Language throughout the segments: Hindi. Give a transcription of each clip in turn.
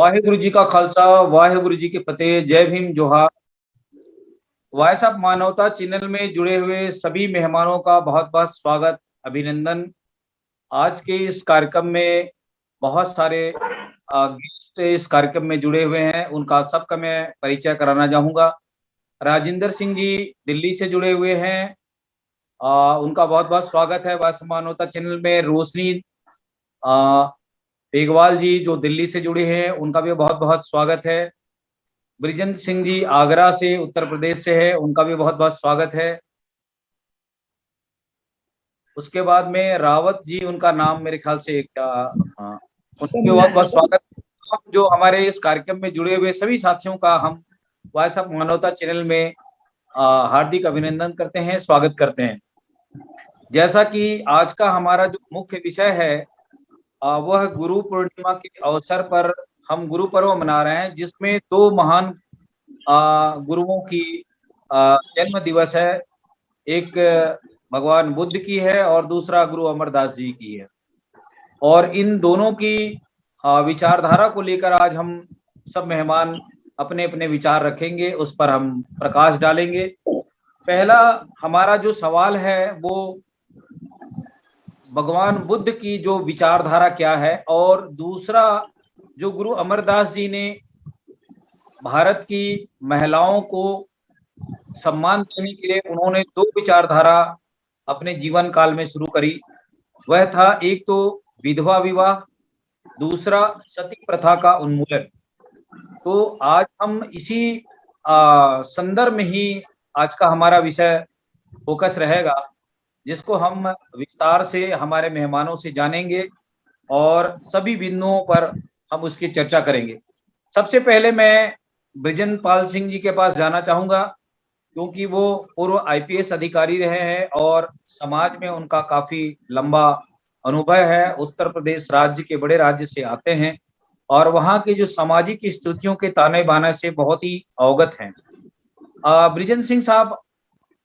वाहिगुरु जी का खालसा, वाहिगुरु जी के फतेह। जय भीम, जोहार। वॉइस ऑफ मानवता चैनल में जुड़े हुए सभी मेहमानों का बहुत बहुत स्वागत, अभिनंदन। आज के इस कार्यक्रम में बहुत सारे गेस्ट इस कार्यक्रम में जुड़े हुए हैं, उनका सबका मैं परिचय कराना चाहूंगा। राजेंद्र सिंह जी दिल्ली से जुड़े हुए हैं, उनका बहुत बहुत स्वागत है वॉइस ऑफ मानवता चैनल में। रोशनी बेगवाल जी जो दिल्ली से जुड़े हैं, उनका भी बहुत बहुत स्वागत है। ब्रिजेंद्र सिंह जी आगरा से, उत्तर प्रदेश से है, उनका भी बहुत बहुत स्वागत है। उसके बाद में रावत जी, उनका नाम मेरे ख्याल से उनका भी बहुत बहुत स्वागत। जो हमारे इस कार्यक्रम में जुड़े हुए सभी साथियों का हम वॉइस ऑफ मानवता चैनल में हार्दिक अभिनंदन करते हैं, स्वागत करते हैं। जैसा कि आज का हमारा जो मुख्य विषय है वह गुरु पूर्णिमा के अवसर पर हम गुरु पर्व मना रहे हैं, जिसमें दो महान गुरुओं की जन्म दिवस है। एक भगवान बुद्ध की है और दूसरा गुरु अमरदास जी की है। और इन दोनों की विचारधारा को लेकर आज हम सब मेहमान अपने अपने विचार रखेंगे, उस पर हम प्रकाश डालेंगे। पहला हमारा जो सवाल है वो भगवान बुद्ध की जो विचारधारा क्या है, और दूसरा जो गुरु अमरदास जी ने भारत की महिलाओं को सम्मान देने के लिए उन्होंने दो विचारधारा अपने जीवन काल में शुरू करी। वह था एक तो विधवा विवाह, दूसरा सती प्रथा का उन्मूलन। तो आज हम इसी संदर्भ में ही आज का हमारा विषय फोकस रहेगा, जिसको हम विस्तार से हमारे मेहमानों से जानेंगे और सभी बिंदुओं पर हम उसकी चर्चा करेंगे। सबसे पहले मैं ब्रिजेंद्र पाल सिंह जी के पास जाना चाहूंगा, क्योंकि वो पूर्व आईपीएस अधिकारी रहे हैं और समाज में उनका काफी लंबा अनुभव है। उत्तर प्रदेश राज्य के बड़े राज्य से आते हैं और वहाँ की जो सामाजिक स्थितियों के ताने बाने से बहुत ही अवगत हैं। ब्रिजेंद्र सिंह साहब,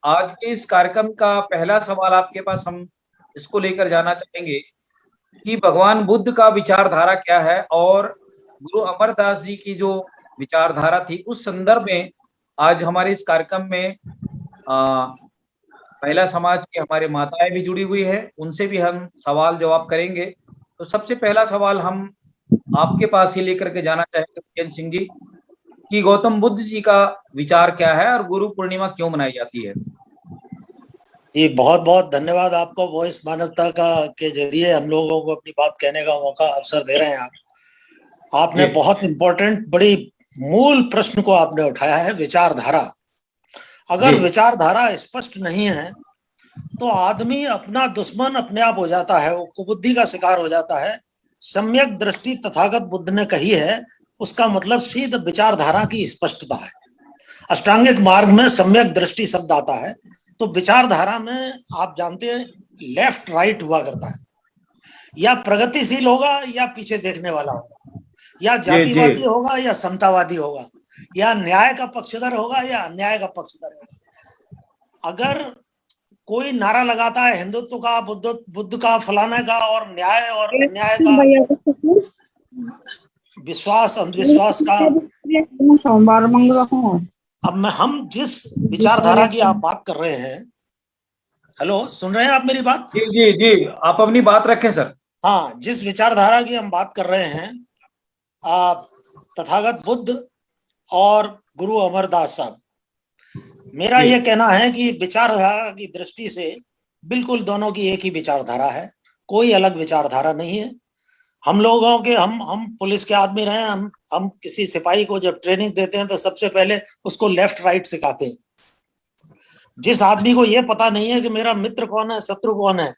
आज के इस कार्यक्रम का पहला सवाल आपके पास हम इसको लेकर जाना चाहेंगे कि भगवान बुद्ध का विचारधारा क्या है और गुरु अमरदास जी की जो विचारधारा थी, उस संदर्भ में आज हमारे इस कार्यक्रम में महिला समाज की हमारे माताएं भी जुड़ी हुई है, उनसे भी हम सवाल जवाब करेंगे। तो सबसे पहला सवाल हम आपके पास ही लेकर के जाना चाहेंगे ब्रिजेंद्र सिंह जी, कि गौतम बुद्ध जी का विचार क्या है और गुरु पूर्णिमा क्यों मनाई जाती है। जी बहुत बहुत धन्यवाद आपको। वॉइस मानवता का के जरिए हम लोगों को अपनी बात कहने का मौका अवसर दे रहे हैं आपने बहुत इम्पोर्टेंट बड़ी मूल प्रश्न को आपने उठाया है, विचारधारा। अगर विचारधारा स्पष्ट नहीं है तो आदमी अपना दुश्मन अपने आप हो जाता है, वो कुबुद्धि का शिकार हो जाता है। सम्यक दृष्टि तथागत बुद्ध ने कही है, उसका मतलब सीधा विचारधारा की स्पष्टता है। अष्टांगिक मार्ग में सम्यक दृष्टि शब्द आता है। तो विचारधारा में आप जानते हैं लेफ्ट राइट हुआ करता है, या प्रगतिशील होगा या पीछे देखने वाला होगा, या जातिवादी होगा या समतावादी होगा, या न्याय का पक्षधर होगा या अन्याय का पक्षधर होगा। अगर कोई नारा लगाता है हिंदुत्व का, बुद्ध का, फलाने का, और न्याय और अन्याय का, विश्वास अंधविश्वास का, अब हम जिस विचारधारा की आप बात कर रहे हैं, हेलो सुन रहे हैं आप मेरी बात? जी जी जी, आप अपनी बात रखें सर। हाँ, जिस विचारधारा की हम बात कर रहे हैं, तथागत बुद्ध और गुरु अमरदास साहब, मेरा यह कहना है कि विचारधारा की दृष्टि से बिल्कुल दोनों की एक ही विचारधारा है, कोई अलग विचारधारा नहीं है। हम लोगों के हम पुलिस के आदमी रहे, हम किसी सिपाही को जब ट्रेनिंग देते हैं तो सबसे पहले उसको लेफ्ट राइट सिखाते हैं। जिस आदमी को यह पता नहीं है कि मेरा मित्र कौन है, शत्रु कौन है,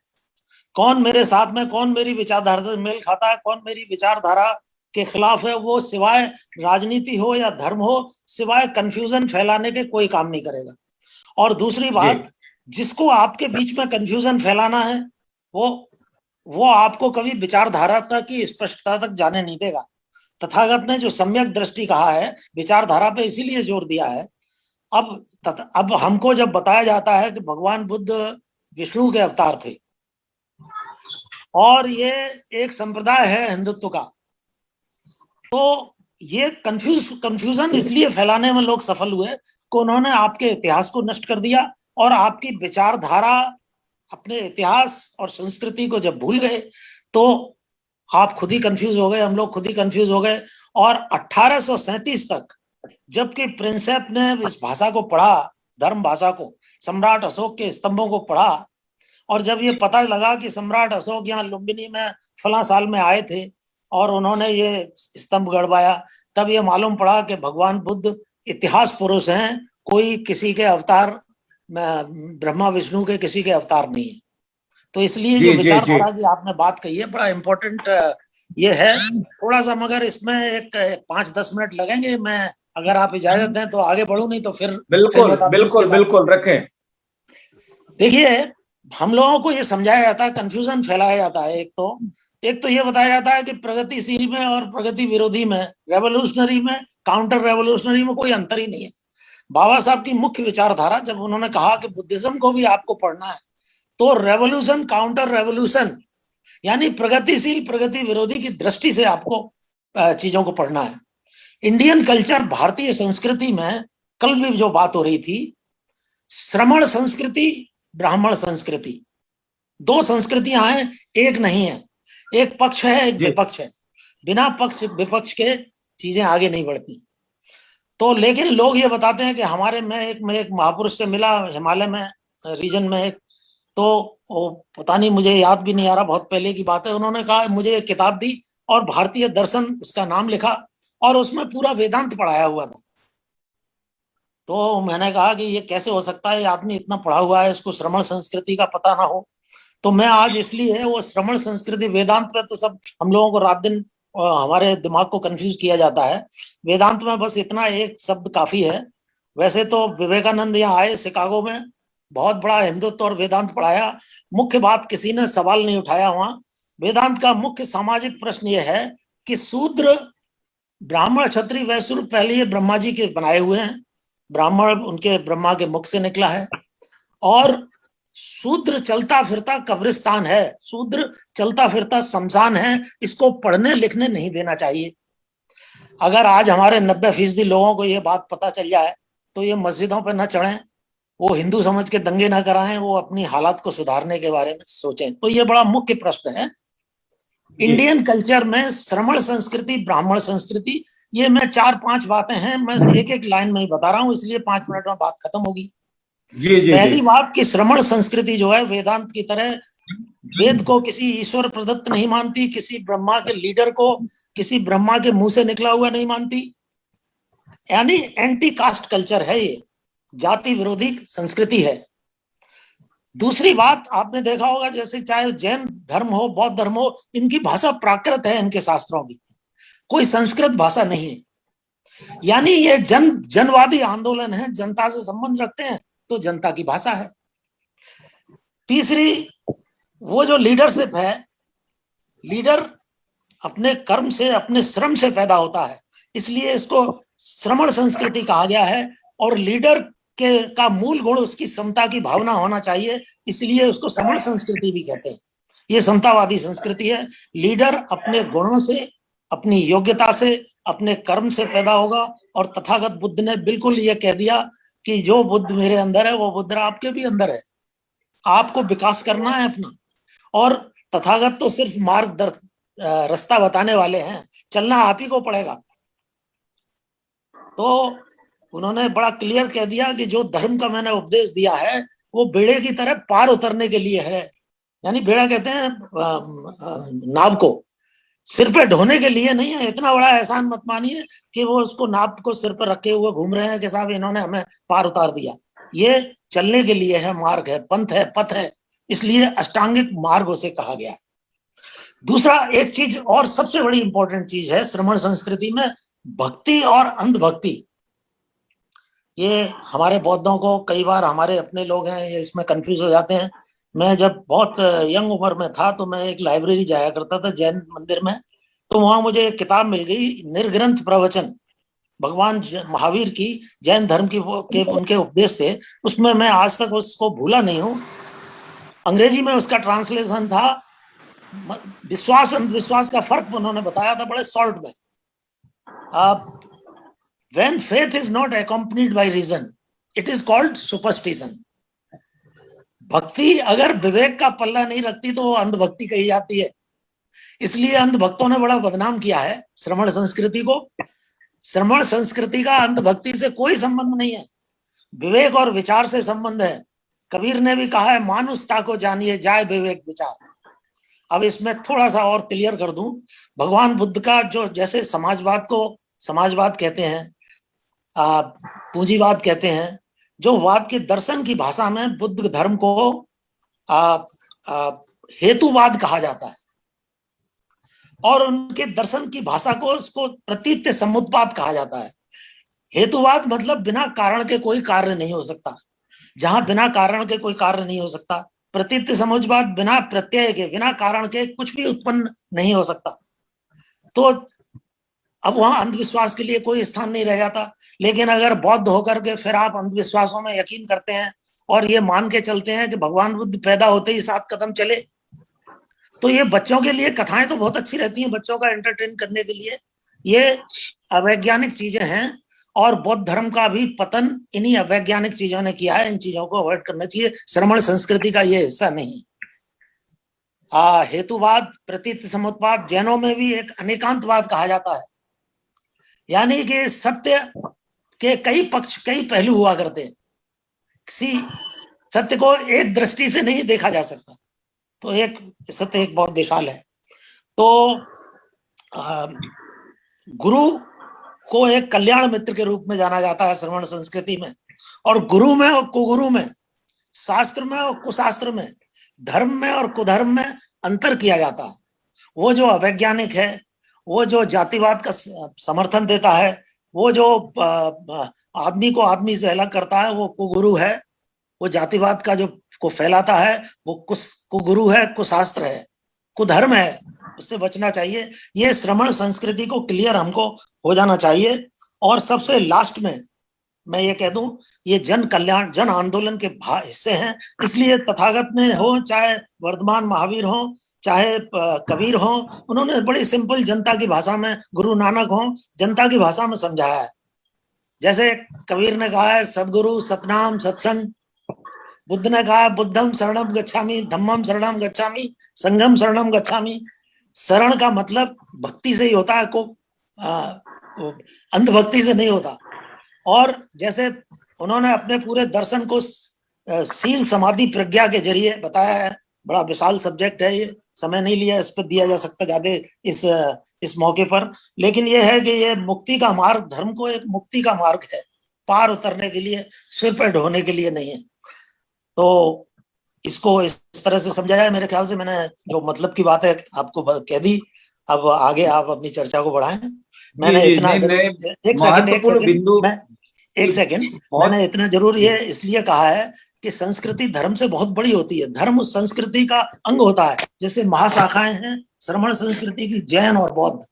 कौन मेरे साथ में, कौन मेरी विचारधारा से मेल खाता है, कौन मेरी विचारधारा के खिलाफ है, वो सिवाय राजनीति हो या धर्म हो, सिवाय कंफ्यूजन फैलाने के कोई काम नहीं करेगा। और दूसरी बात, जिसको आपके बीच में कंफ्यूजन फैलाना है वो आपको कभी विचारधारा तक की स्पष्टता तक जाने नहीं देगा। तथागत ने जो सम्यक दृष्टि कहा है, विचारधारा पे इसीलिए जोर दिया है। अब हमको जब बताया जाता है कि भगवान बुद्ध विष्णु के अवतार थे और ये एक संप्रदाय है हिंदुत्व का, तो ये कंफ्यूजन इसलिए फैलाने में लोग सफल हुए कि उन्होंने आपके इतिहास को नष्ट कर दिया और आपकी विचारधारा, अपने इतिहास और संस्कृति को जब भूल गए तो आप खुद ही कंफ्यूज हो गए, हम लोग खुद ही कंफ्यूज हो गए। और 1837 तक जबकि प्रिंसेप ने इस भाषा को पढ़ा, धर्म भाषा को, सम्राट अशोक के स्तंभों को पढ़ा, और जब ये पता लगा कि सम्राट अशोक यहाँ लुम्बिनी में फला साल में आए थे और उन्होंने ये स्तंभ गड़वाया, तब ये मालूम पड़ा कि भगवान बुद्ध इतिहास पुरुष हैं, कोई किसी के अवतार, ब्रह्मा विष्णु के किसी के अवतार नहीं है। तो इसलिए जो विचारधारा की आपने बात कही है बड़ा इम्पोर्टेंट ये है। थोड़ा सा मगर इसमें एक 5-10 मिनट लगेंगे, मैं अगर आप इजाजत दें तो आगे बढ़ूं, नहीं तो फिर बिल्कुल रखें। देखिए, हम लोगों को ये समझाया जाता है, कंफ्यूजन फैलाया जाता है। एक तो ये बताया जाता है कि प्रगतिशील में और प्रगति विरोधी में, रेवोल्यूशनरी में, काउंटर रेवोल्यूशनरी में कोई अंतर ही नहीं है। बाबा साहब की मुख्य विचारधारा, जब उन्होंने कहा कि बुद्धिज्म को भी आपको पढ़ना है, तो रेवोल्यूशन, काउंटर रेवोल्यूशन, यानी प्रगतिशील प्रगति विरोधी की दृष्टि से आपको चीजों को पढ़ना है। इंडियन कल्चर, भारतीय संस्कृति में कल भी जो बात हो रही थी, श्रमण संस्कृति, ब्राह्मण संस्कृति, दो संस्कृतियां हैं, एक नहीं है। एक पक्ष है, एक विपक्ष है। बिना पक्ष विपक्ष के चीजें आगे नहीं बढ़ती। तो लेकिन लोग ये बताते हैं कि हमारे मैं एक महापुरुष से मिला हिमालय में, रीजन में एक, तो वो पता नहीं, मुझे याद भी नहीं आ रहा, बहुत पहले की बात है। उन्होंने कहा, मुझे एक किताब दी और भारतीय दर्शन उसका नाम लिखा और उसमें पूरा वेदांत पढ़ाया हुआ था। तो मैंने कहा कि ये कैसे हो सकता है, आदमी इतना पढ़ा हुआ है, इसको श्रमण संस्कृति का पता ना हो। तो मैं आज इसलिए वो श्रमण संस्कृति, वेदांत पे तो सब हम लोगों को रात दिन हमारे दिमाग को कंफ्यूज किया जाता है। वेदांत में बस इतना एक शब्द काफी है। वैसे तो विवेकानंद यहाँ आए शिकागो में, बहुत बड़ा हिंदुत्व और वेदांत पढ़ाया। मुख्य बात किसी ने सवाल नहीं उठाया वहां। वेदांत का मुख्य सामाजिक प्रश्न यह है कि शूद्र, ब्राह्मण, क्षत्रिय, वैश्य पहले ये ब्रह्मा जी के बनाए हुए हैं, ब्राह्मण उनके ब्रह्मा के मुख से निकला है, और शूद्र चलता फिरता कब्रिस्तान है, शूद्र चलता फिरता शमशान है। इसको पढ़ने लिखने नहीं देना चाहिए। अगर आज हमारे 90% लोगों को ये बात पता चल जाए तो ये मस्जिदों पर न चढ़ें, वो हिंदू समझ के दंगे ना कराएं, वो अपनी हालात को सुधारने के बारे में सोचें। तो ये बड़ा मुख्य प्रश्न है इंडियन कल्चर में, श्रमण संस्कृति, ब्राह्मण संस्कृति। ये मैं 4-5 बातें हैं, मैं एक लाइन में ही बता रहा हूं, इसलिए 5 मिनट में बात खत्म होगी। पहली बात कि श्रमण संस्कृति जो है, वेदांत की तरह वेद को किसी ईश्वर प्रदत्त नहीं मानती, किसी ब्रह्मा के लीडर को किसी ब्रह्मा के मुंह से निकला हुआ नहीं मानती, यानी एंटी कास्ट कल्चर है, ये जाति विरोधी संस्कृति है। दूसरी बात, आपने देखा होगा, जैसे चाहे जैन धर्म हो, बौद्ध धर्म हो, इनकी भाषा प्राकृत है, इनके शास्त्रों की कोई संस्कृत भाषा नहीं है। यानी ये जनवादी आंदोलन है, जनता से संबंध रखते हैं, तो जनता की भाषा है। तीसरी, वो जो लीडरशिप है, लीडर अपने कर्म से, अपने श्रम से पैदा होता है, इसलिए इसको श्रमण संस्कृति कहा गया है। और लीडर का मूल गुण उसकी समता की भावना होना चाहिए, इसलिए उसको श्रमण संस्कृति भी कहते हैं। ये समतावादी संस्कृति है। लीडर अपने गुणों से, अपनी योग्यता से, अपने कर्म से पैदा होगा। और तथागत बुद्ध ने बिल्कुल ये कह दिया कि जो बुद्ध मेरे अंदर है वो बुद्ध आपके भी अंदर है, आपको विकास करना है अपना। और तथागत तो सिर्फ रास्ता बताने वाले हैं, चलना आप ही को पड़ेगा। तो उन्होंने बड़ा क्लियर कह दिया कि जो धर्म का मैंने उपदेश दिया है वो बेड़े की तरह पार उतरने के लिए है। यानी बेड़ा कहते हैं नाव को, सिर पे ढोने के लिए नहीं है। इतना बड़ा एहसान मत मानिए कि वो उसको नाव को सिर पर रखे हुए घूम रहे हैं कि साहब इन्होंने हमें पार उतार दिया। ये चलने के लिए है, मार्ग है, पंथ है, पथ है, इसलिए अष्टांगिक मार्ग उसे कहा गया। दूसरा, एक चीज और सबसे बड़ी इंपॉर्टेंट चीज है श्रमण संस्कृति में, भक्ति और अंधभक्ति। ये हमारे बौद्धों को, कई बार हमारे अपने लोग हैं ये इसमें कंफ्यूज हो जाते हैं। मैं जब बहुत यंग उम्र में था तो मैं एक लाइब्रेरी जाया करता था जैन मंदिर में, तो वहां मुझे एक किताब मिल गई, निर्ग्रंथ प्रवचन, भगवान महावीर की, जैन धर्म की उनके उपदेश थे। उसमें मैं आज तक उसको भूला नहीं हूँ। अंग्रेजी में उसका ट्रांसलेशन था, विश्वास अंधविश्वास का फर्क उन्होंने बताया था बड़े शॉर्ट में। when faith is not accompanied by reason, it is called superstition. भक्ति अगर विवेक का पल्ला नहीं रखती तो वो अंधभक्ति कही जाती है। इसलिए अंधभक्तों ने बड़ा बदनाम किया है श्रमण संस्कृति को। श्रमण संस्कृति का अंधभक्ति से कोई संबंध नहीं है, विवेक और विचार से संबंध है। कबीर ने भी कहा है, मानुषता को जानिए जाए विवेक विचार। अब इसमें थोड़ा सा और क्लियर कर दूं, भगवान बुद्ध का जो, जैसे समाजवाद को समाजवाद कहते हैं, पूंजीवाद कहते हैं, जो वाद के दर्शन की भाषा में बुद्ध धर्म को हेतुवाद कहा जाता है, और उनके दर्शन की भाषा को उसको प्रतीत्य समुद्वाद कहा जाता है। हेतुवाद मतलब बिना कारण के कोई कार्य नहीं हो सकता। जहां बिना कारण के कोई कार्य नहीं हो सकता, प्रतीत्य समुद्वाद बिना प्रत्यय के, बिना कारण के कुछ भी उत्पन्न नहीं हो सकता। तो अब वहां अंधविश्वास के लिए कोई स्थान नहीं रह जाता। लेकिन अगर बौद्ध होकर के फिर आप अंधविश्वासों में यकीन करते हैं और ये मान के चलते हैं कि भगवान बुद्ध पैदा होते ही 7 कदम चले, तो ये बच्चों के लिए कथाएं तो बहुत अच्छी रहती हैं, बच्चों का एंटरटेन करने के लिए। ये अवैज्ञानिक चीजें हैं और बौद्ध धर्म का भी पतन इन्हीं अवैज्ञानिक चीजों ने किया है। इन चीजों को अवॉइड करना चाहिए, श्रमण संस्कृति का ये हिस्सा नहीं। हेतुवाद, प्रतीत समुत्पाद, जैनों में भी एक अनेकांतवाद कहा जाता है, यानी कि सत्य के कई पक्ष, कई पहलू हुआ करते हैं। किसी सत्य को एक दृष्टि से नहीं देखा जा सकता, तो एक सत्य एक बहुत विशाल है। तो गुरु को एक कल्याण मित्र के रूप में जाना जाता है श्रवण संस्कृति में, और गुरु में और कुगुरु में, शास्त्र में और कुशास्त्र में, धर्म में और कुधर्म में अंतर किया जाता है। वो जो अवैज्ञानिक है, वो जो जातिवाद का समर्थन देता है, वो जो आदमी को आदमी से अलग करता है, वो कुगुरु है। वो जातिवाद का जो को फैलाता है वो कुगुरु है, कुशास्त्र है, कुधर्म है, उससे बचना चाहिए। ये श्रमण संस्कृति को क्लियर हमको हो जाना चाहिए। और सबसे लास्ट में मैं ये कह दूं, ये जन कल्याण, जन आंदोलन के हिस्से हैं। इसलिए तथागत ने हो, चाहे वर्धमान महावीर हो, चाहे कबीर हो, उन्होंने बड़ी सिंपल जनता की भाषा में, गुरु नानक हो, जनता की भाषा में समझाया है। जैसे कबीर ने कहा है, सदगुरु सतनाम सत्संग। बुद्ध ने कहा बुद्धम शरणम गच्छामि, धम्मम शरणम गच्छामि, संघम शरणम गच्छामि। शरण का मतलब भक्ति से ही होता है, को अंधभक्ति से नहीं होता। और जैसे उन्होंने अपने पूरे दर्शन को शील समाधि प्रज्ञा के जरिए बताया है। बड़ा विशाल सब्जेक्ट है, ये समय नहीं लिया इस पर दिया जा सकता ज्यादा इस मौके पर। लेकिन ये है कि ये मुक्ति का मार्ग, धर्म को एक मुक्ति का मार्ग है, पार उतरने के लिए, सिर पर ढोने के लिए नहीं है। तो इसको इस तरह से समझाया। मेरे ख्याल से मैंने जो मतलब की बात है आपको कह दी। अब आगे आप अपनी चर्चा को बढ़ाएं। मैंने इतना एक सेकंड मैंने इतना जरूर ये इसलिए कहा है कि संस्कृति धर्म से बहुत बड़ी होती है। धर्म उस संस्कृति का अंग होता है। जैसे महाशाखाएं हैं श्रमण संस्कृति की, जैन और बौद्ध।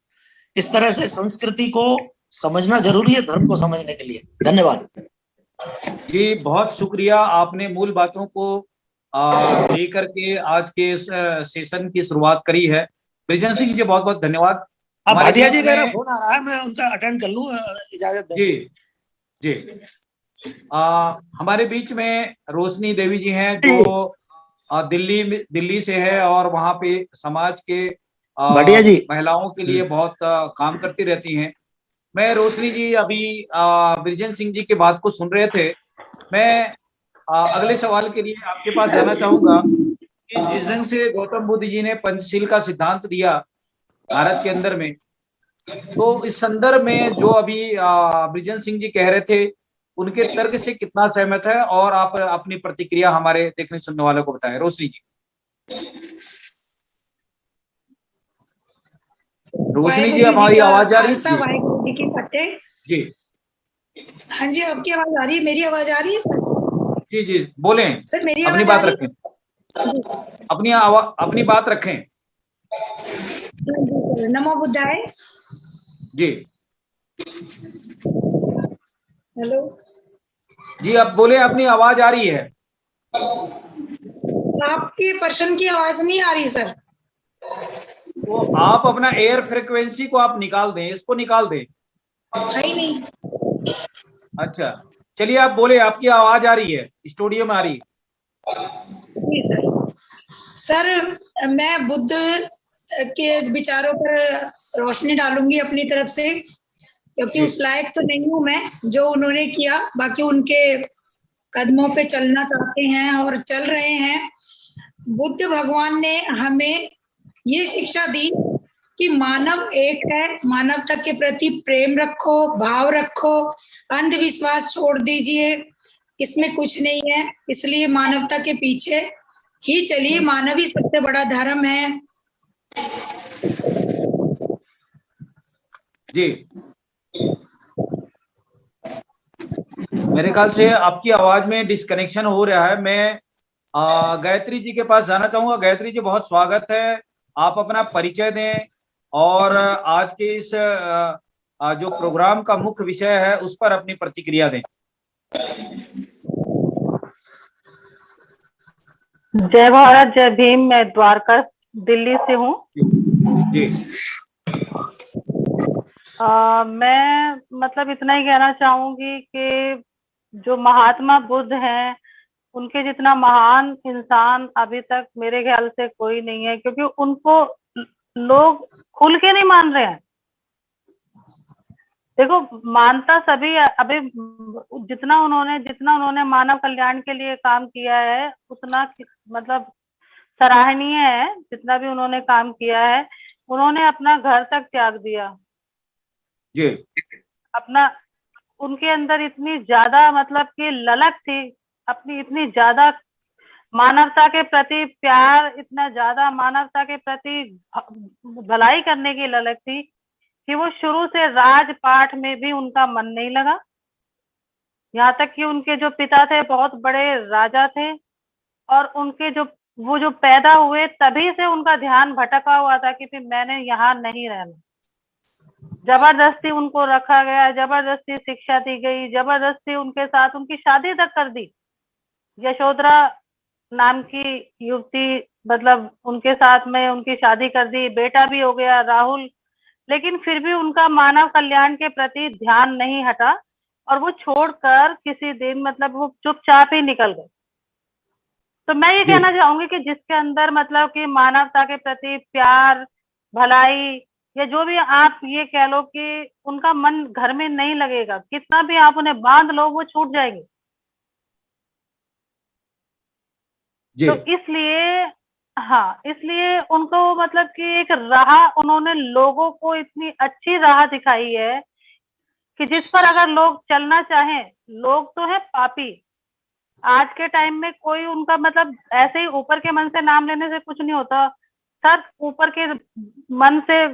इस तरह से संस्कृति को समझना जरूरी है धर्म को समझने के लिए। धन्यवाद जी, बहुत शुक्रिया। आपने मूल बातों को लेकर के आज के सेशन की शुरुआत करी है। ब्रिजन सिंह जी बहुत बहुत धन्यवाद। अब भाटिया जी का फोन आ रहा है, मैं उनका अटेंड कर लूं, इजाजत दें। जी जी। हमारे बीच में रोशनी देवी जी हैं जो दिल्ली से है और वहाँ पे समाज के महिलाओं के लिए बहुत काम करती रहती हैं। मैं रोशनी जी अभी ब्रिजन सिंह जी की बात को सुन रहे थे। मैं अगले सवाल के लिए आपके पास जाना चाहूंगा कि जिस ढंग से गौतम बुद्ध जी ने पंचशील का सिद्धांत दिया भारत के अंदर में, तो इस संदर्भ में जो अभी ब्रिजन सिंह जी कह रहे थे उनके तर्क से कितना सहमत है, और आप अपनी प्रतिक्रिया हमारे देखने सुनने वालों को बताएं। रोशनी जी। रोशनी जी, हमारी आवाज आ रही है? वाहिगुरु जी की फतेह। जी हाँ जी, आपकी आवाज आ रही है? मेरी आवाज आ रही है सर? जी जी बोलें सर, मेरी अपनी बात रखें, अपनी बात रखें। नमो बुद्धाय। जी हेलो जी, आप बोले, अपनी आवाज आ रही है? आपके पर्सन की आवाज नहीं आ रही सर। तो आप अपना एयर फ्रिक्वेंसी को आप निकाल दें, इसको निकाल दें। है ही नहीं। अच्छा, चलिए आप बोले, आपकी आवाज आ रही है, स्टूडियो में आ रही है। जी सर, मैं बुद्ध के विचारों पर रोशनी डालूंगी अपनी तरफ से, क्योंकि जी उस लायक तो नहीं हूं मैं जो उन्होंने किया। बाकी उनके कदमों पे चलना चाहते हैं और चल रहे हैं। बुद्ध भगवान ने हमें ये शिक्षा दी कि मानव एक है, मानवता के प्रति प्रेम रखो, भाव रखो, अंधविश्वास छोड़ दीजिए, इसमें कुछ नहीं है, इसलिए मानवता के पीछे ही चलिए, मानव ही सबसे बड़ा धर्म है। जी, मेरे ख्याल से आपकी आवाज में डिस्कनेक्शन हो रहा है। मैं गायत्री जी के पास जाना चाहूंगा। गायत्री जी, बहुत स्वागत है, आप अपना परिचय दें और आज के इस जो प्रोग्राम का मुख्य विषय है उस पर अपनी प्रतिक्रिया दें। जय भारत, जय भीम। मैं द्वारका दिल्ली से हूँ। जी, मैं मतलब इतना ही कहना चाहूंगी कि जो महात्मा बुद्ध हैं, उनके जितना महान इंसान अभी तक मेरे ख्याल से कोई नहीं है, क्योंकि उनको लोग खुल के नहीं मान रहे हैं। देखो, मानता सभी अभी जितना उन्होंने मानव कल्याण के लिए काम किया है, उतना मतलब सराहनीय है। जितना भी उन्होंने काम किया है, उन्होंने अपना घर तक त्याग दिया। जी, अपना, उनके अंदर इतनी ज्यादा मतलब कि ललक थी, अपनी इतनी ज्यादा मानवता के प्रति प्यार, इतना ज्यादा मानवता के प्रति भलाई करने की ललक थी कि वो शुरू से राजपाट में भी उनका मन नहीं लगा। यहाँ तक कि उनके जो पिता थे बहुत बड़े राजा थे, और उनके वो जो पैदा हुए तभी से उनका ध्यान भटका हुआ था कि फिर मैंने यहाँ नहीं रहना। जबरदस्ती उनको रखा गया, जबरदस्ती शिक्षा दी गई, जबरदस्ती उनके साथ उनकी शादी तक कर दी। यशोधरा नाम की युवती, मतलब उनके साथ में उनकी शादी कर दी, बेटा भी हो गया राहुल। लेकिन फिर भी उनका मानव कल्याण के प्रति ध्यान नहीं हटा, और वो छोड़कर किसी दिन मतलब वो चुपचाप ही निकल गए। तो मैं ये कहना चाहूंगी कि जिसके अंदर मतलब कि मानवता के प्रति प्यार, भलाई, या जो भी आप ये कह लो कि उनका मन घर में नहीं लगेगा, कितना भी आप उन्हें बांध लो वो छूट जाएंगे। तो इसलिए इसलिए उनको मतलब कि एक राह, उन्होंने लोगों को इतनी अच्छी राह दिखाई है कि जिस पर अगर लोग चलना चाहें, लोग तो है पापी आज के टाइम में, कोई उनका मतलब ऐसे ही ऊपर के मन से नाम लेने से कुछ नहीं होता सर। ऊपर के मन से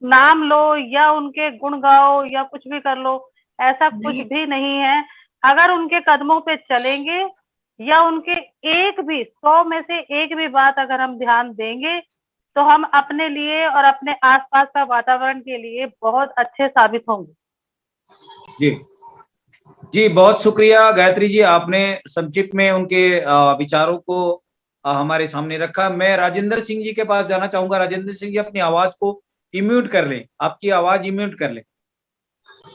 नाम लो या उनके गुण गाओ या कुछ भी कर लो, ऐसा कुछ भी नहीं है। अगर उनके कदमों पे चलेंगे या उनके एक भी 100 में से एक भी बात अगर हम ध्यान देंगे, तो हम अपने लिए और अपने आसपास का वातावरण के लिए बहुत अच्छे साबित होंगे। जी, जी, बहुत शुक्रिया गायत्री जी, आपने संक्षिप्त में उनके विचारों को हमारे सामने रखा। मैं राजेंद्र सिंह जी के पास जाना चाहूंगा। राजेंद्र सिंह जी, अपनी आवाज को इम्यूट कर लें, आपकी आवाज इम्यूट कर लें।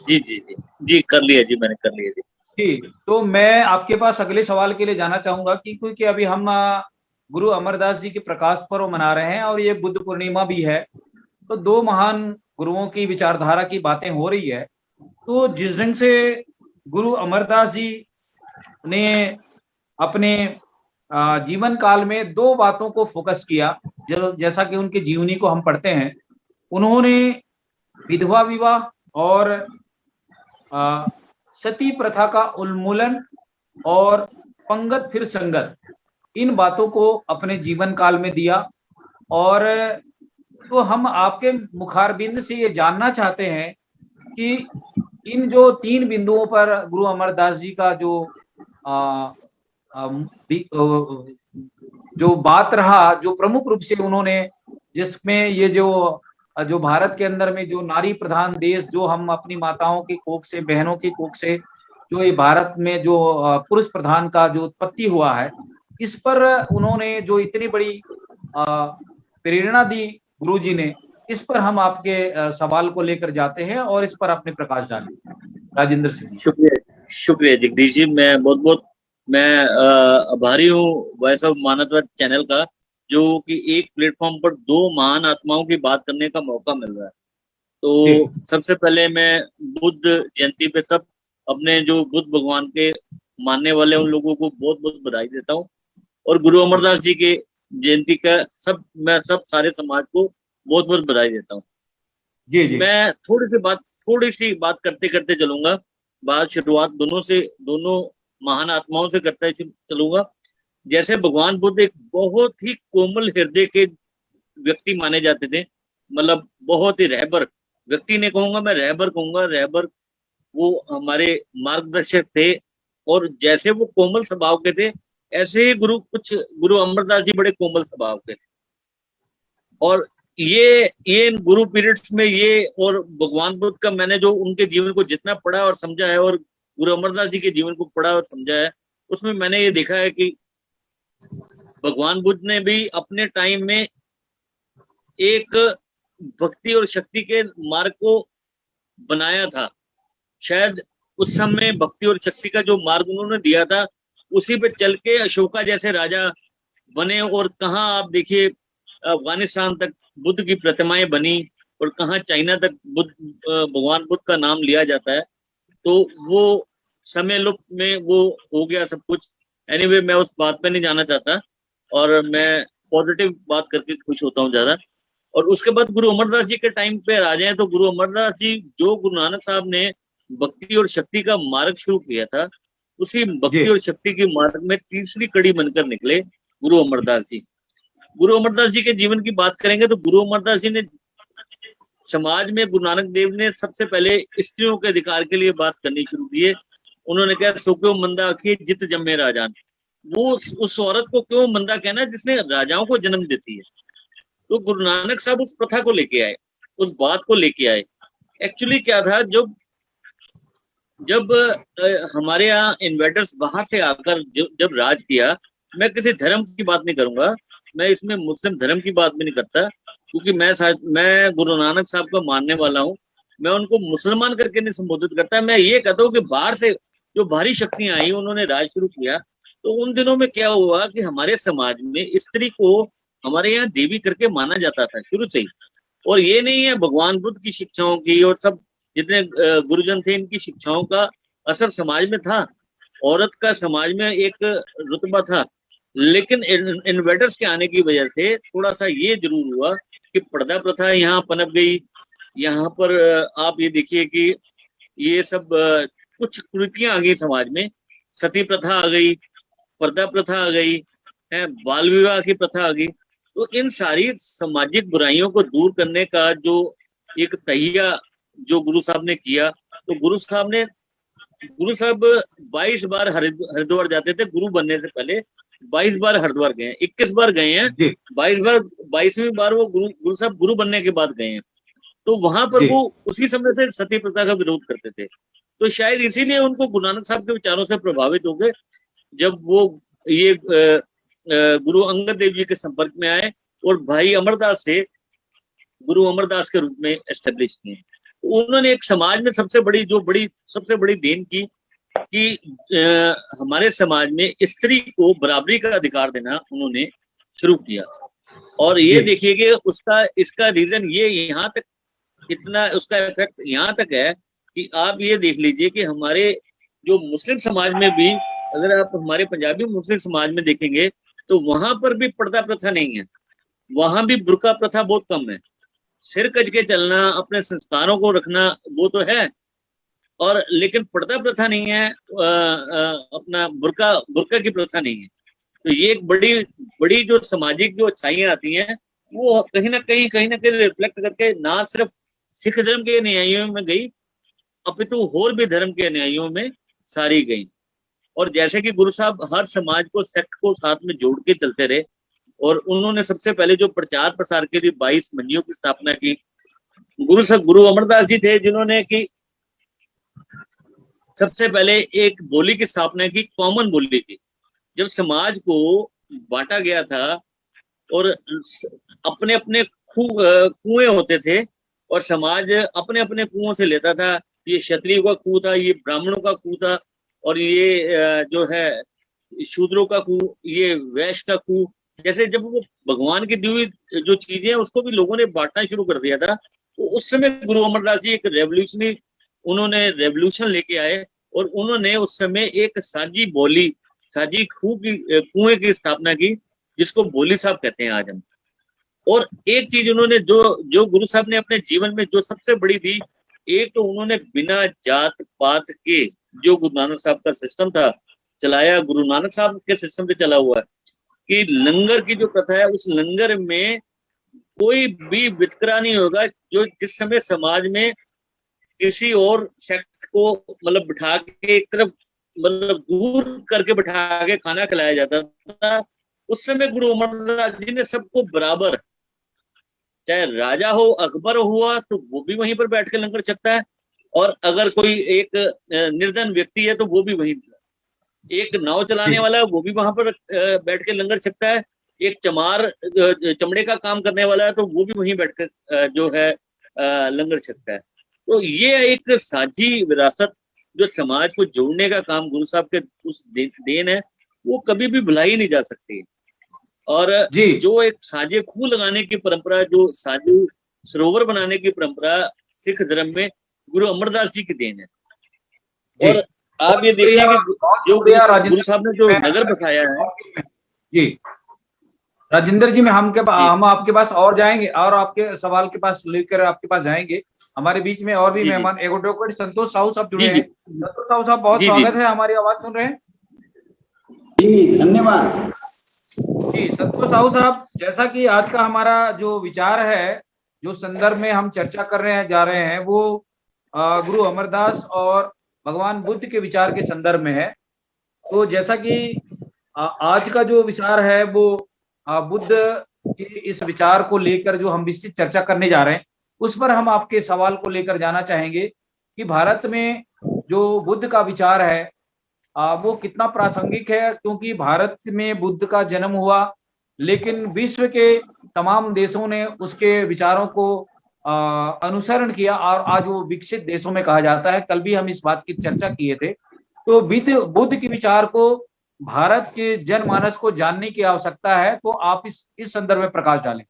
जी जी जी जी, कर लिया जी, मैंने कर लिया जी। ठीक, तो मैं आपके पास अगले सवाल के लिए जाना चाहूंगा कि क्योंकि अभी हम गुरु अमरदास जी के प्रकाश पर्व मना रहे हैं और ये बुद्ध पूर्णिमा भी है, तो दो महान गुरुओं की विचारधारा की बातें हो रही है। तो जिस ढंग से गुरु अमरदास जी ने अपने जीवन काल में दो बातों को फोकस किया, जैसा कि उनके जीवनी को हम पढ़ते हैं, उन्होंने विधवा विवाह और सती प्रथा का उन्मूलन और पंगत फिर संगत, इन बातों को अपने जीवन काल में दिया। और तो हम आपके मुखारबिंद से ये जानना चाहते हैं कि इन जो 3 बिंदुओं पर गुरु अमरदास जी का जो बात रहा, जो प्रमुख रूप से उन्होंने, जिसमें ये जो भारत के अंदर में जो नारी प्रधान देश, जो हम अपनी माताओं की कोख से, बहनों की कोख से जो ये भारत में जो पुरुष प्रधान का जो उत्पत्ति हुआ है, इस पर उन्होंने जो इतनी बड़ी प्रेरणा दी गुरु जी ने, इस पर हम आपके सवाल को लेकर जाते हैं और इस पर अपने प्रकाश डालें। राजेंद्र सिंह। शुक्रिया, शुक्रिया जगदीश जी। मैं बहुत बहुत आभारी हूँ वॉइस ऑफ मानवता चैनल का, जो कि एक प्लेटफॉर्म पर दो महान आत्माओं की बात करने का मौका मिल रहा है। तो सबसे पहले मैं बुद्ध जयंती पे सब अपने जो बुद्ध भगवान के मानने वाले उन लोगों को बहुत बहुत बधाई देता हूँ, और गुरु अमरदास जी के जयंती का मैं सब सारे समाज को बहुत बहुत बधाई देता हूँ। जी जी। मैं थोड़ी सी बात करते करते चलूंगा। बात शुरुआत दोनों महान आत्माओं से करते चलूंगा। जैसे भगवान बुद्ध एक बहुत ही कोमल हृदय के व्यक्ति माने जाते थे, मतलब बहुत ही रहबर व्यक्ति नहीं कहूंगा मैं, रहबर कहूंगा। रहबर वो हमारे मार्गदर्शक थे, और जैसे वो कोमल स्वभाव के थे, ऐसे ही गुरु अमरदास जी बड़े कोमल स्वभाव के थे। और ये गुरु पीरियड्स में ये, और भगवान बुद्ध का मैंने जो उनके जीवन को जितना पढ़ा और समझा है, और गुरु अमरदास जी के जीवन को पढ़ा और समझा है, उसमें मैंने ये देखा है कि भगवान बुद्ध ने भी अपने टाइम में एक भक्ति और शक्ति के मार्ग को बनाया था। शायद उस समय भक्ति और शक्ति का जो मार्ग उन्होंने दिया था, उसी पे चल के अशोका जैसे राजा बने, और कहाँ आप देखिए अफगानिस्तान तक बुद्ध की प्रतिमाएं बनी, और कहाँ चाइना तक भगवान बुद्ध का नाम लिया जाता है। तो वो समय लुप्त में वो हो गया सब कुछ। एनीवे, मैं उस बात पे नहीं जाना चाहता, और मैं पॉजिटिव बात करके खुश होता हूँ ज्यादा। और उसके बाद गुरु अमरदास जी के टाइम पे आ जाए तो गुरु अमरदास जी, जो गुरु नानक साहब ने भक्ति और शक्ति का मार्ग शुरू किया था, उसी भक्ति और शक्ति के मार्ग में तीसरी कड़ी बनकर निकले गुरु अमरदास जी। गुरु अमरदास जी के जीवन की बात करेंगे तो गुरु अमरदास जी ने समाज में, गुरु नानक देव ने सबसे पहले स्त्रियों के अधिकार के लिए बात करनी शुरू की है। उन्होंने कहा, सो क्यों मंदा आखिए जित जम्मे राजान। वो उस औरत को क्यों मंदा कहना जिसने राजाओं को जन्म देती है। तो गुरु नानक साहब उस प्रथा को लेके आए, उस बात को लेके आए। एक्चुअली क्या था, जब हमारे यहाँ इन्वेडर्स बाहर से आकर जब राज किया, मैं किसी धर्म की बात नहीं करूंगा, मैं इसमें मुस्लिम धर्म की बात भी नहीं करता, क्योंकि मैं गुरु नानक साहब को मानने वाला हूँ। मैं उनको मुसलमान करके नहीं संबोधित करता। मैं ये कहता हूँ कि बाहर से जो भारी शक्तियां आई, उन्होंने राज शुरू किया, तो उन दिनों में क्या हुआ कि हमारे समाज में स्त्री को हमारे यहाँ देवी करके माना जाता था शुरू से ही। और ये नहीं है, भगवान बुद्ध की शिक्षाओं की और सब जितने गुरुजन थे, इनकी शिक्षाओं का असर समाज में था। औरत का समाज में एक रुतबा था, लेकिन इन्वेडर्स के आने की वजह से थोड़ा सा ये जरूर हुआ कि पर्दा प्रथा यहाँ पनप गई। यहाँ पर आप ये देखिए कि ये सब कुछ कुरीतियां आ गई समाज में। सती प्रथा आ गई, पर्दा प्रथा आ गई है, बाल विवाह की प्रथा आ गई। तो इन सारी सामाजिक बुराइयों को दूर करने का जो एक तहिया जो गुरु साहब ने किया, तो गुरु साहब 22 बार हरिद्वार जाते थे। गुरु बनने से पहले 22 बार हरिद्वार गए हैं, 21 बार गए हैं, 22वीं बार वो गुरु साहब गुरु बनने के बाद गए हैं। तो वहां पर वो उसी समय से सती प्रथा का विरोध करते थे। तो शायद इसीलिए उनको गुरु नानक साहब के विचारों से प्रभावित हो गए, जब वो ये गुरु अंगद देव जी के संपर्क में आए और भाई अमरदास से गुरु अमरदास के रूप में एस्टेब्लिश किए। तो उन्होंने एक समाज में सबसे बड़ी देन की कि हमारे समाज में स्त्री को बराबरी का अधिकार देना उन्होंने शुरू किया। और ये देखिए कि इसका रीजन ये यहाँ तक इतना, उसका इफेक्ट यहाँ तक है कि आप ये देख लीजिए कि हमारे जो मुस्लिम समाज में भी, अगर आप हमारे पंजाबी मुस्लिम समाज में देखेंगे तो वहां पर भी पर्दा प्रथा नहीं है, वहां भी बुर्का प्रथा बहुत कम है। सिर कज के चलना, अपने संस्कारों को रखना, वो तो है, और लेकिन पर्दा प्रथा नहीं है, अपना बुर्का की प्रथा नहीं है। तो ये एक बड़ी जो सामाजिक जो अच्छाइयां आती हैं, वो कहीं ना कहीं रिफ्लेक्ट करके ना सिर्फ सिख धर्म के अनुयायियों में गई, अपितु और भी धर्म के अनुयायियों में सारी गई। और जैसे कि गुरु साहब हर समाज को, सेक्ट को साथ में जोड़ के चलते रहे, और उन्होंने सबसे पहले जो प्रचार प्रसार के लिए 22 मंडियों की स्थापना की, गुरु अमरदास जी थे जिन्होंने की सबसे पहले एक बोली की स्थापना की, कॉमन बोली की। जब समाज को बांटा गया था और अपने अपने कुएं होते थे और समाज अपने अपने कुओं से लेता था। ये क्षत्रियों का कुआं था, ये ब्राह्मणों का कुआं था, और ये जो है शूद्रों का कुआं, ये वैश्य का कुआं। जैसे जब वो भगवान की दी हुई जो चीजें हैं उसको भी लोगों ने बांटना शुरू कर दिया था, तो उस समय गुरु अमरदास जी एक उन्होंने रेवोल्यूशन लेके आए और उन्होंने उस समय एक साजी कुएं की स्थापना की, जिसको बोली साहब कहते हैं आज हम। और एक चीज उन्होंने जो गुरु साहब ने अपने जीवन में जो सबसे बड़ी दी, एक तो उन्होंने बिना जात पात के जो गुरु नानक साहब का सिस्टम था चलाया, गुरु नानक साहब के सिस्टम से चला हुआ है कि लंगर की जो प्रथा है, उस लंगर में कोई भी वितकरा नहीं होगा। जो जिस समय समाज में किसी और सेक्ट को मतलब बिठा के एक तरफ मतलब दूर करके बिठा के खाना खिलाया जाता था, उस समय गुरु अमरदास जी ने सबको बराबर, चाहे राजा हो, अकबर हुआ तो वो भी वहीं पर बैठ के लंगर छकता है, और अगर कोई एक निर्धन व्यक्ति है तो वो भी वहीं, एक नाव चलाने वाला है वो भी वहां पर बैठ के लंगर छकता है, एक चमड़े का काम करने वाला है तो वो भी वहीं बैठ कर जो है लंगर छकता है। तो ये एक साझी विरासत जो समाज को जोड़ने का काम गुरु साहब के उस देन है, वो कभी भी भुलाई नहीं जा सकती। और जो एक साझे खूह लगाने की परंपरा, जो साझे सरोवर बनाने की परंपरा सिख धर्म में गुरु अमरदास जी की देन है। और आप ये देखिए कि जो गुरु साहब ने जो नगर बसाया है। जी राजेंद्र जी, में हम आपके पास और जाएंगे और आपके सवाल के पास लेकर आपके पास जाएंगे। हमारे बीच में और भी मेहमान एडवोकेट संतोष साहू साहब जुड़े हैं। संतोष साहू साहब, बहुत स्वागत है, हमारी आवाज सुन रहे हैं? जी धन्यवाद। जी संतोष साहू साहब, जैसा कि आज का हमारा जो विचार है, जो संदर्भ में हम चर्चा कर रहे हैं जा रहे हैं, वो गुरु अमरदास और भगवान बुद्ध के विचार के संदर्भ में है। तो जैसा कि आज का जो विचार है वो बुद्ध के इस विचार को लेकर जो हम विस्तृत चर्चा करने जा रहे हैं, उस पर हम आपके सवाल को लेकर जाना चाहेंगे कि भारत में जो बुद्ध का विचार है वो कितना प्रासंगिक है, क्योंकि भारत में बुद्ध का जन्म हुआ, लेकिन विश्व के तमाम देशों ने उसके विचारों को अनुसरण किया और आज वो विकसित देशों में कहा जाता है। कल भी हम इस बात की चर्चा किए थे। तो बुद्ध के विचार को भारत के जनमानस को जानने की आवश्यकता है, तो आप इस संदर्भ में प्रकाश डालें।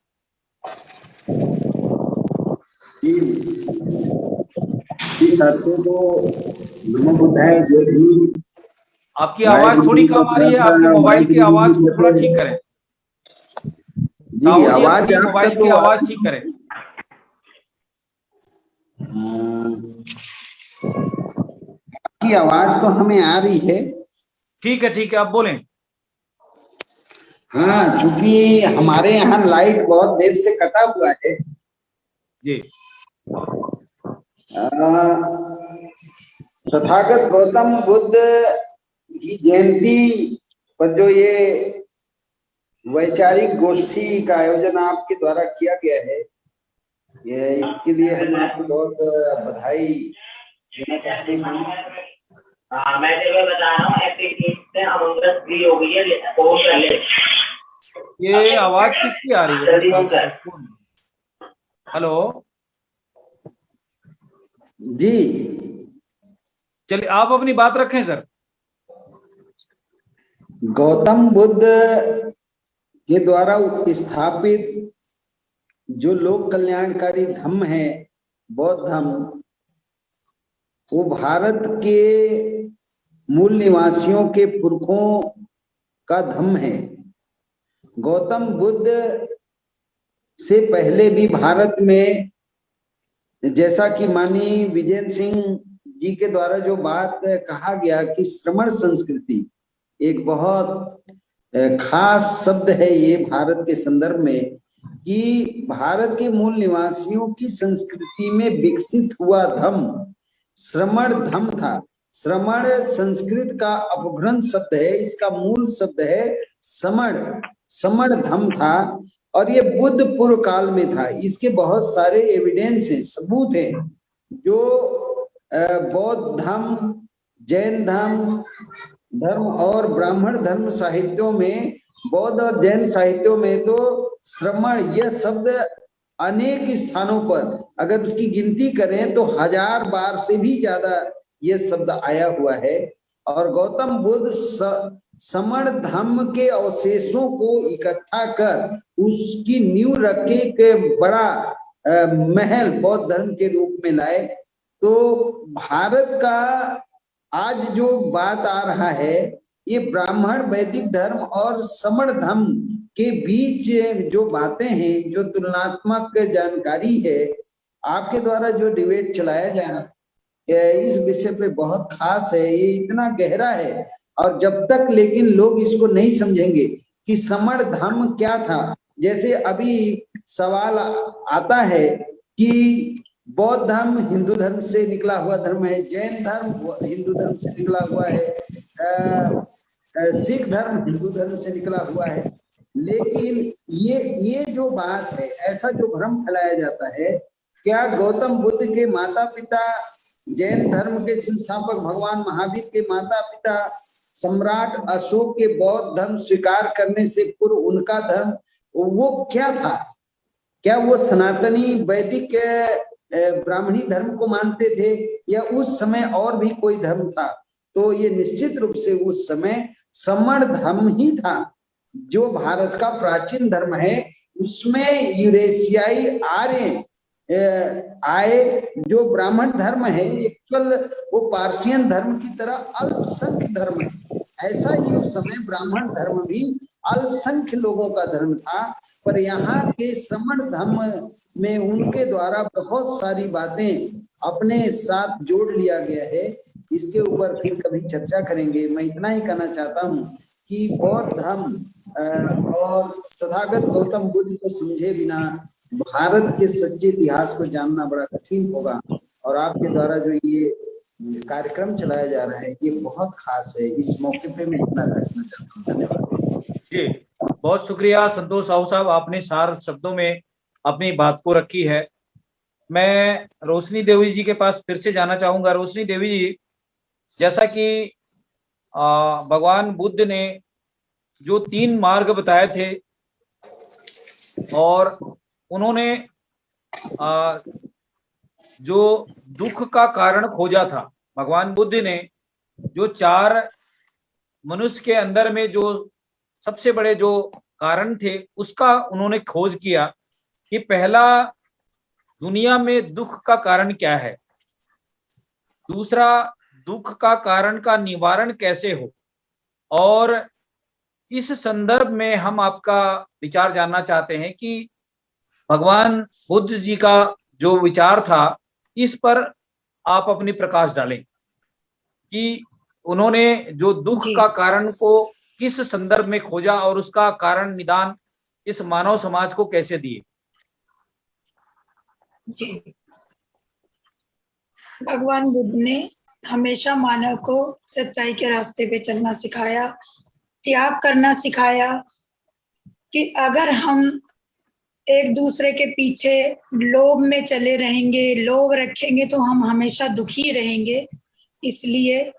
आपकी आवाज थोड़ी कम आ रही है, आपके मोबाइल की आवाज को थोड़ा ठीक करें। जी आवाज, मोबाइल की आवाज ठीक करें। आपकी आवाज तो हमें आ रही है। ठीक है, आप बोलें। हाँ, चूंकि हमारे यहाँ लाइट बहुत देर से कटा हुआ है जी। तथागत गौतम बुद्ध की जयंती पर जो ये वैचारिक गोष्ठी का आयोजन आपके द्वारा किया गया है, ये इसके लिए हम आपको बहुत बधाई देना चाहते हैं। मैं तो बता रहा हूँ, ये आवाज किसकी आ रही है? हेलो जी, चलिए आप अपनी बात रखें सर। गौतम बुद्ध के द्वारा स्थापित जो लोक कल्याणकारी धम्म है, बौद्ध धम्म, वो भारत के मूल निवासियों के पुरखों का धम्म है। गौतम बुद्ध से पहले भी भारत में, जैसा कि माननीय विजय सिंह जी के द्वारा जो बात कहा गया कि श्रमण संस्कृति एक बहुत खास शब्द है ये भारत के संदर्भ में, कि भारत के मूल निवासियों की संस्कृति में विकसित हुआ धम्म श्रमण धम्म था। श्रमण संस्कृत का अपभ्रंश शब्द है, इसका मूल शब्द है समण धम्म था, और ये बुद्ध पूर्व काल में था। इसके बहुत सारे एविडेंस हैं, सबूत हैं, जो बौद्ध धर्म, जैन धर्म और ब्राह्मण धर्म साहित्यों में बौद्ध और जैन साहित्यों में तो श्रमण यह शब्द अनेक स्थानों पर अगर उसकी गिनती करें तो 1000 बार से भी ज्यादा यह शब्द आया हुआ है। और गौतम बुद्ध समण धम्म के अवशेषों को इकट्ठा कर उसकी नींव रख के बड़ा महल बौद्ध धर्म के रूप में लाए। तो भारत का आज जो बात आ रहा है ये ब्राह्मण वैदिक धर्म और समण धर्म के बीच जो बातें हैं, जो तुलनात्मक जानकारी है, आपके द्वारा जो डिबेट चलाया जा रहा है इस विषय पे बहुत खास है, ये इतना गहरा है। और जब तक लेकिन लोग इसको नहीं समझेंगे कि समण धर्म क्या था, जैसे अभी सवाल आता है कि बौद्ध धर्म हिंदू धर्म से निकला हुआ धर्म है, जैन धर्म हिंदू धर्म से निकला हुआ है, सिख धर्म हिंदू धर्म से निकला हुआ है। लेकिन ये जो बात है, ऐसा जो भ्रम फैलाया जाता है, क्या गौतम बुद्ध के माता पिता, जैन धर्म के संस्थापक भगवान महावीर के माता पिता, सम्राट अशोक के बौद्ध धर्म स्वीकार करने से पूर्व उनका धर्म वो क्या था? क्या वो सनातनी वैदिक ब्राह्मणी धर्म को मानते थे या उस समय और भी कोई धर्म था? तो ये निश्चित रूप से उस समय समण धर्म ही था। जो भारत का प्राचीन धर्म है उसमें यूरेशियाई आर्य आए। जो ब्राह्मण धर्म है एक्चुअल वो पार्सियन धर्म की तरह अल्पसंख्य धर्म है। ऐसा ही उस समय ब्राह्मण धर्म भी अल्पसंख्य लोगों का धर्म था, पर यहाँ के श्रमण धर्म में उनके द्वारा बहुत सारी बातें अपने साथ जोड़ लिया गया है। इसके ऊपर फिर कभी चर्चा करेंगे। मैं इतना ही कहना चाहता हूँ कि बौद्ध धर्म और तथागत गौतम बुद्ध को समझे बिना भारत के सच्चे इतिहास को जानना बड़ा कठिन होगा। और आपके द्वारा जो ये कार्यक्रम चलाया जा रहा है ये बहुत खास है। इस मौके पे मैं इतना कहना चाहता हूँ। धन्यवाद जी, बहुत शुक्रिया संतोष साहू साहब, आपने सार शब्दों में अपनी बात को रखी है। मैं रोशनी देवी जी के पास फिर से जाना चाहूंगा। रोशनी देवी जी, जैसा कि भगवान बुद्ध ने जो 3 मार्ग बताए थे और उन्होंने जो दुख का कारण खोजा था, भगवान बुद्ध ने जो 4 मनुष्य के अंदर में जो सबसे बड़े जो कारण थे उसका उन्होंने खोज किया कि पहला, दुनिया में दुख का कारण क्या है, दूसरा, दुख का कारण का निवारण कैसे हो। और इस संदर्भ में हम आपका विचार जानना चाहते हैं कि भगवान बुद्ध जी का जो विचार था इस पर आप अपनी प्रकाश डालें कि उन्होंने जो दुख का कारण को किस संदर्भ में खोजा और उसका कारण निदान इस मानव समाज को कैसे दिए। जी, भगवान बुद्ध ने हमेशा मानव को सच्चाई के रास्ते पे चलना सिखाया, त्याग करना सिखाया कि अगर हम एक दूसरे के पीछे लोभ में चले रहेंगे, लोभ रखेंगे तो हम हमेशा दुखी रहेंगे। इसलिए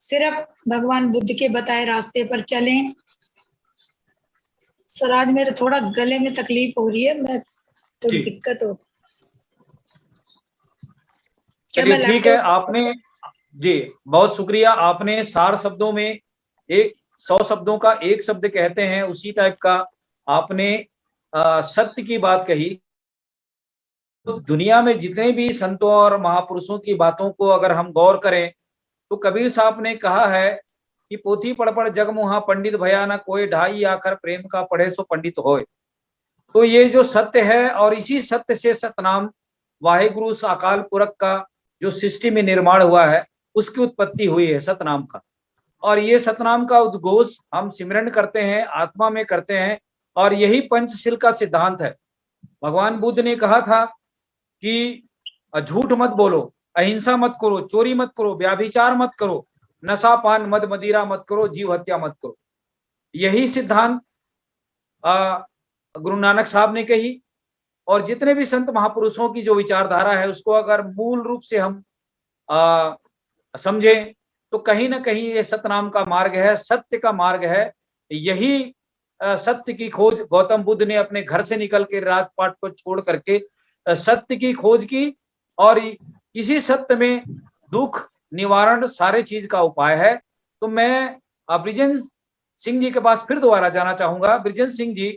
सिर्फ भगवान बुद्ध के बताए रास्ते पर चलें। सर आज मेरे थोड़ा गले में तकलीफ हो रही है, मैं थोड़ी दिक्कत हो। चलिए ठीक है, आपने जी बहुत शुक्रिया। आपने सार शब्दों में 100 शब्दों का 1 शब्द कहते हैं उसी टाइप का आपने सत्य की बात कही। तो दुनिया में जितने भी संतों और महापुरुषों की बातों को अगर हम गौर करें तो कबीर साहब ने कहा है कि पोथी पढ़ पढ़ जग मुहा पंडित भया न कोई, ढाई आखर प्रेम का पढ़े सो पंडित होए। तो ये जो सत्य है और इसी सत्य से सतनाम वाहेगुरु अकाल पुरख का जो सृष्टि में निर्माण हुआ है उसकी उत्पत्ति हुई है सतनाम का। और ये सतनाम का उद्घोष हम सिमरन करते हैं, आत्मा में करते हैं और यही पंचशील का सिद्धांत है। भगवान बुद्ध ने कहा था कि झूठ मत बोलो, अहिंसा मत करो, चोरी मत करो, व्याभिचार मत करो, नशा पान मद मदिरा मत करो, जीव हत्या मत करो। यही सिद्धांत गुरु नानक साहब ने कही। और जितने भी संत महापुरुषों की जो विचारधारा है उसको अगर मूल रूप से हम समझें तो कहीं ना कहीं ये सतनाम का मार्ग है, सत्य का मार्ग है। यही सत्य की खोज गौतम बुद्ध ने अपने घर से निकल के राजपाट को छोड़ करके सत्य की खोज की, और इसी सत्य में दुख निवारण सारे चीज का उपाय है। तो मैं बृजेंद्र सिंह जी के पास फिर दोबारा जाना चाहूंगा। बृजेंद्र सिंह जी,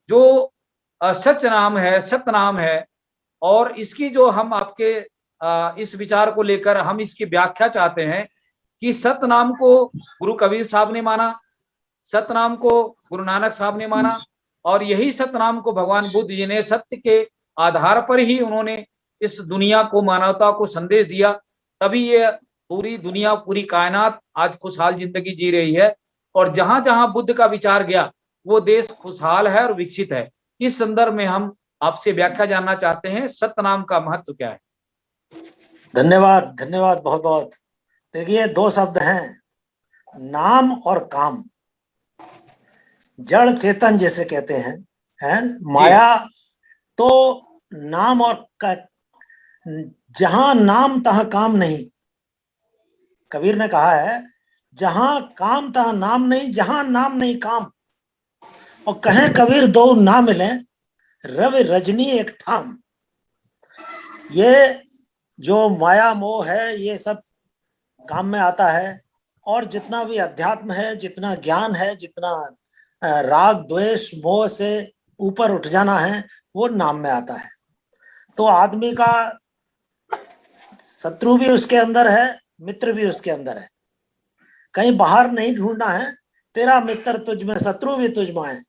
जो सच नाम है, सत्य नाम है, और इसकी जो हम आपके इस विचार को लेकर हम इसकी व्याख्या चाहते हैं कि सत्य नाम को गुरु कबीर साहब ने माना, सत्य नाम को गुरु नानक साहब ने माना, और यही सत्य नाम को भगवान बुद्ध जी ने सत्य के आधार पर ही उन्होंने इस दुनिया को, मानवता को संदेश दिया। तभी ये पूरी दुनिया, पूरी कायनात आज खुशहाल जिंदगी जी रही है, और जहां जहां बुद्ध का विचार गया वो देश खुशहाल है और विकसित है। इस संदर्भ में हम आपसे व्याख्या जानना चाहते हैं, सत्य नाम का महत्व क्या है? धन्यवाद, धन्यवाद बहुत बहुत। देखिए, दो शब्द हैं, नाम और काम। जड़ चेतन जैसे कहते हैं माया, तो नाम और जहां नाम तहां काम नहीं। कबीर ने कहा है, जहां काम तहां नाम नहीं, जहां नाम नहीं काम। और कहें कबीर दो ना मिले, रवि रजनी एक ठाम। ये जो माया मोह है, ये सब काम में आता है, और जितना भी अध्यात्म है, जितना ज्ञान है, जितना राग द्वेष मोह से ऊपर उठ जाना है, वो नाम में आता है। तो आदमी का शत्रु भी उसके अंदर है, मित्र भी उसके अंदर है। कहीं बाहर नहीं ढूंढना है, तेरा मित्र तुझ में, शत्रु भी तुझ में है।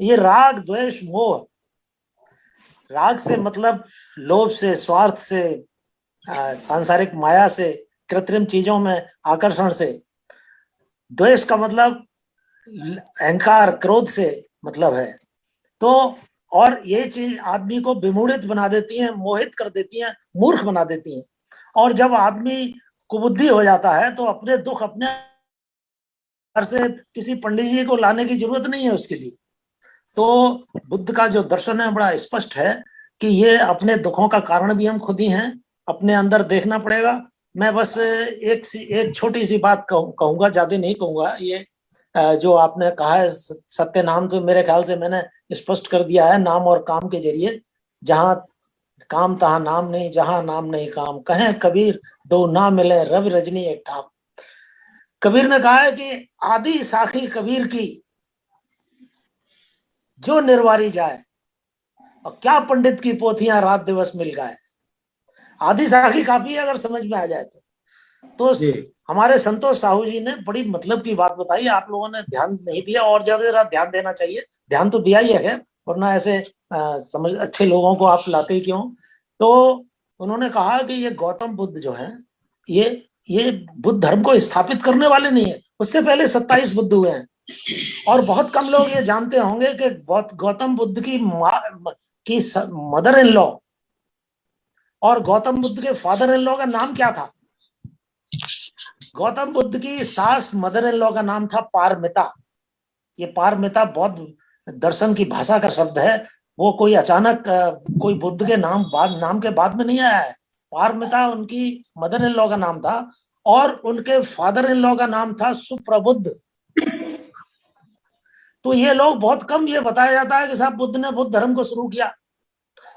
ये राग द्वेष मोह, राग से मतलब लोभ से, स्वार्थ से, सांसारिक माया से, कृत्रिम चीजों में आकर्षण से। द्वेष का मतलब अहंकार, क्रोध से मतलब है। तो और ये चीज आदमी को विमूढ़ित बना देती है, मोहित कर देती है, मूर्ख बना देती है। और जब आदमी कुबुद्धि हो जाता है तो अपने दुख अपने घर से किसी पंडित जी को लाने की जरूरत नहीं है उसके लिए। तो बुद्ध का जो दर्शन है बड़ा स्पष्ट है कि ये अपने दुखों का कारण भी हम खुद ही हैं, अपने अंदर देखना पड़ेगा। मैं बस एक छोटी सी बात कहूंगा, ज्यादा नहीं कहूंगा। ये जो आपने कहा है सत्य नाम, तो मेरे ख्याल से मैंने स्पष्ट कर दिया है, नाम और काम के जरिए। जहां काम तहां नाम नहीं, जहां नाम नहीं काम। कहें कबीर दो ना मिले, रवि रजनी एक ठाम। कबीर ने कहा है कि आदि साखी कबीर की जो निर्वारी जाए, और क्या पंडित की पोथियां रात दिवस मिल गए। आदि साखी काफी अगर समझ में आ जाए तो हमारे संतोष साहू जी ने बड़ी मतलब की बात बताई। आप लोगों ने ध्यान नहीं दिया, और ज्यादा ध्यान देना चाहिए। ध्यान तो दिया ही है, वरना ऐसे समझ अच्छे लोगों को आप लाते ही क्यों। तो उन्होंने कहा कि ये गौतम बुद्ध जो है, ये बुद्ध धर्म को स्थापित करने वाले नहीं है। उससे पहले 27 बुद्ध हुए हैं, और बहुत कम लोग ये जानते होंगे कि गौतम बुद्ध की मदर इन लॉ और गौतम बुद्ध के फादर इन लॉ का नाम क्या था। गौतम बुद्ध की सास मदर इन लॉ का नाम था पारमिता। ये पारमिता बौद्ध दर्शन की भाषा का शब्द है। वो कोई अचानक कोई बुद्ध के नाम के बाद में नहीं आया है। पारमिता उनकी मदर इन लॉ का नाम था, और उनके फादर इन लॉ का नाम था सुप्रबुद्ध। तो ये लोग बहुत कम ये बताया जाता है कि साहब बुद्ध ने बुद्ध धर्म को शुरू किया।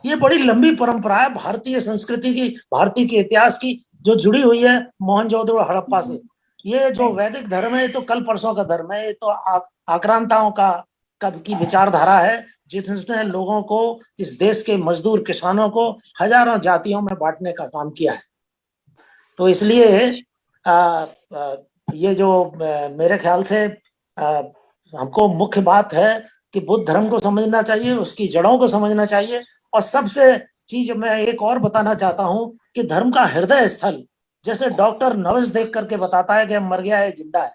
ये बड़ी लंबी परंपरा है भारतीय संस्कृति की, भारतीय के इतिहास की, जो जुड़ी हुई है मोहनजोदड़ो हड़प्पा से। ये जो वैदिक धर्म है, ये तो कल परसों का धर्म है। ये तो आक्रांताओं की विचारधारा है, जिसने लोगों को, इस देश के मजदूर किसानों को हजारों जातियों में बांटने का काम किया है। तो इसलिए ये जो मेरे ख्याल से हमको मुख्य बात है कि बुद्ध धर्म को समझना चाहिए, उसकी जड़ों को समझना चाहिए। और सबसे चीज मैं एक और बताना चाहता हूं कि धर्म का हृदय स्थल, जैसे डॉक्टर नवस देख करके बताता है कि मर गया है, जिंदा है।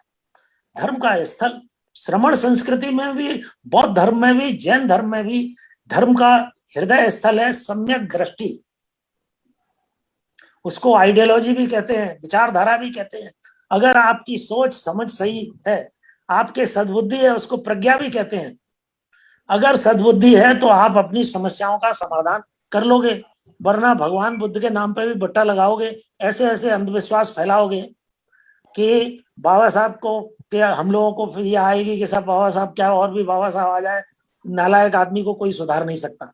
धर्म का स्थल श्रमण संस्कृति में भी, बौद्ध धर्म में भी, जैन धर्म में भी धर्म का हृदय स्थल है सम्यक दृष्टि। उसको आइडियोलॉजी भी कहते हैं, विचारधारा भी कहते हैं। अगर आपकी सोच समझ सही है, आपके सद्बुद्धि है, उसको प्रज्ञा भी कहते हैं। अगर सद्बुद्धि है तो आप अपनी समस्याओं का समाधान कर लोगे, वरना भगवान बुद्ध के नाम पे भी बट्टा लगाओगे, ऐसे ऐसे अंधविश्वास फैलाओगे कि बाबा साहब को कि हम लोगों को फिर ये आएगी कि सब बाबा साहब क्या और भी बाबा साहब आ जाए, नालायक आदमी को कोई सुधार नहीं सकता।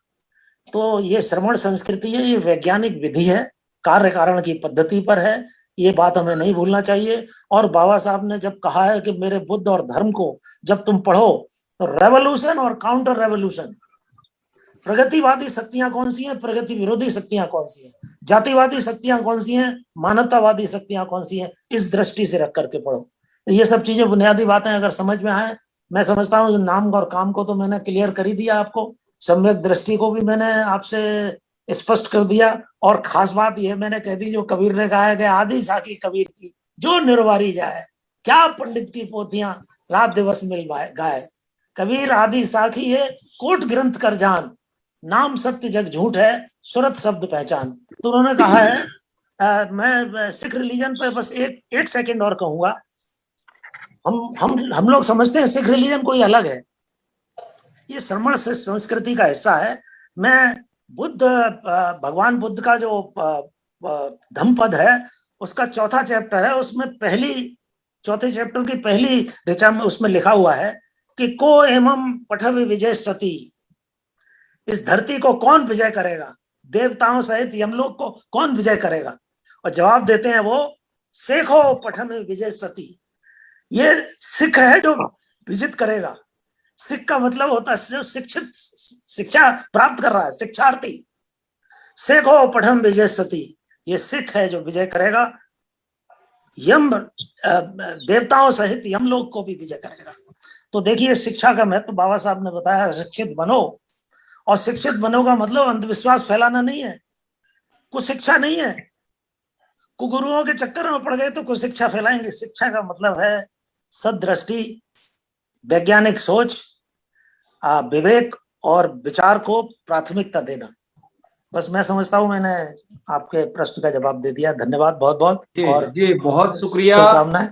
तो ये श्रवण संस्कृति है, ये वैज्ञानिक विधि है, कार्य कारण की पद्धति पर है, ये बात हमें नहीं भूलना चाहिए। और बाबा साहब ने जब कहा है कि मेरे बुद्ध और धर्म को जब तुम पढ़ो तो रेवोल्यूशन और काउंटर रेवोल्यूशन, प्रगतिवादी शक्तियां कौन सी हैं, प्रगति विरोधी शक्तियां कौन सी हैं, जातिवादी शक्तियां कौन सी हैं, मानवतावादी शक्तियां कौन सी हैं, इस दृष्टि से रख करके पढ़ो। तो ये सब चीजें बुनियादी बातें अगर समझ में आए, मैं समझता हूँ नाम और काम को तो मैंने क्लियर कर ही दिया आपको, सम्यक दृष्टि को भी मैंने आपसे स्पष्ट कर दिया। और खास बात यह मैंने कह दी जो कबीर ने कहा है कि आदि साखी कबीर की जो निर्वारी जाए, क्या पंडित की पोथियां रात दिवस मिल गाए, कबीर आदि साखी है कोट ग्रंथ कर जान, नाम सत्य जग झूठ है सुरत शब्द पहचान। तो उन्होंने कहा है मैं सिख रिलीजन पे बस एक सेकंड और कहूंगा। हम लोग समझते हैं सिख रिलीजन कोई अलग है, ये श्रमण संस्कृति का हिस्सा है। मैं भगवान बुद्ध का जो धम्मपद है उसका चौथा चैप्टर है, उसमें चौथे चैप्टर की पहली ऋचा में उसमें लिखा हुआ है कि को एवं पठव विजय सती, इस धरती को कौन विजय करेगा, देवताओं सहित यमलोक को कौन विजय करेगा। और जवाब देते हैं वो सेखो पठन विजय सती, ये सिख है जो विजित करेगा। सिख का मतलब होता है जो शिक्षित, शिक्षा प्राप्त कर रहा है, शिक्षार्थी। सेखो पठन विजय सती, ये सिख है जो विजय करेगा, यम देवताओं सहित यमलोक को भी विजय करेगा। तो देखिए शिक्षा का महत्व बाबा साहब ने बताया, शिक्षित बनो। और शिक्षित बनो का मतलब अंधविश्वास फैलाना नहीं है, कुछ शिक्षा नहीं है, कुगुरुओं के चक्कर में पड़ गए तो कुछ शिक्षा फैलाएंगे। शिक्षा का मतलब है सदृष्टि, वैज्ञानिक सोच, विवेक और विचार को प्राथमिकता देना। बस मैं समझता हूँ मैंने आपके प्रश्न का जवाब दे दिया। धन्यवाद बहुत बहुत, और जी बहुत शुक्रिया। शुभकामनाएं।